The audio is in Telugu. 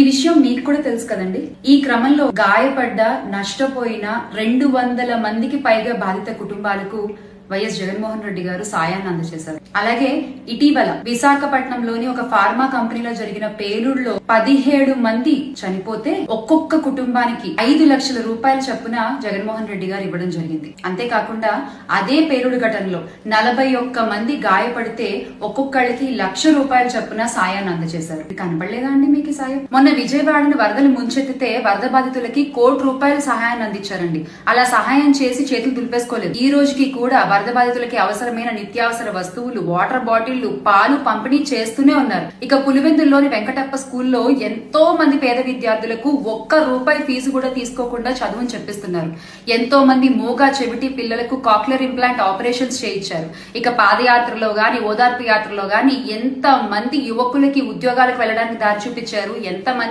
ఈ విషయం మీకు కూడా తెలుసు కదండి. ఈ క్రమంలో గాయపడ్డ, నష్టపోయిన 200 మందికి పైగా బాధిత కుటుంబాలకు వైఎస్ జగన్మోహన్ రెడ్డి గారు సాయాన్ని అందజేశారు. అలాగే ఇటీవల విశాఖపట్నంలోని ఒక ఫార్మా కంపెనీలో జరిగిన పేలుడులో 17 మంది చనిపోతే ఒక్కొక్క కుటుంబానికి 5 లక్షల రూపాయల చొప్పున జగన్మోహన్ రెడ్డి గారు ఇవ్వడం జరిగింది. అంతేకాకుండా అదే పేలుడు ఘటనలో 41 మంది గాయపడితే ఒక్కొక్కళ్ళకి 1 లక్ష రూపాయల చొప్పున సాయాన్ని అందజేశారు. కనపడలేదా అండి మీకు ఈ సాయం? మొన్న విజయవాడను వరదలు ముంచెత్తితే వరద బాధితులకి ₹1 సహాయాన్ని అందించారండి. అలా సహాయం చేసి చేతులు దులిపేసుకోలేదు. ఈ రోజుకి కూడా వరద బాధితులకి అవసరమైన నిత్యావసర వస్తువులు, వాటర్ బాటిళ్లు, పాలు పంపిణీ చేస్తూనే ఉన్నారు. ఇక పులివెందుల్లోని వెంకటప్ప స్కూల్లో ఎంతో మంది పేద విద్యార్థులకు ₹1 ఫీజు కూడా తీసుకోకుండా చదువుని చెప్పిస్తున్నారు. ఎంతో మంది మూగా చెవిటి పిల్లలకు కాక్లియర్ ఇంప్లాంట్ ఆపరేషన్స్ చేయించారు. ఇక పాదయాత్రలో గాని, ఓదార్పు యాత్రలో గాని ఎంత మంది యువకులకి ఉద్యోగాలకు వెళ్ళడానికి దారి చూపించారు. ఎంత మంది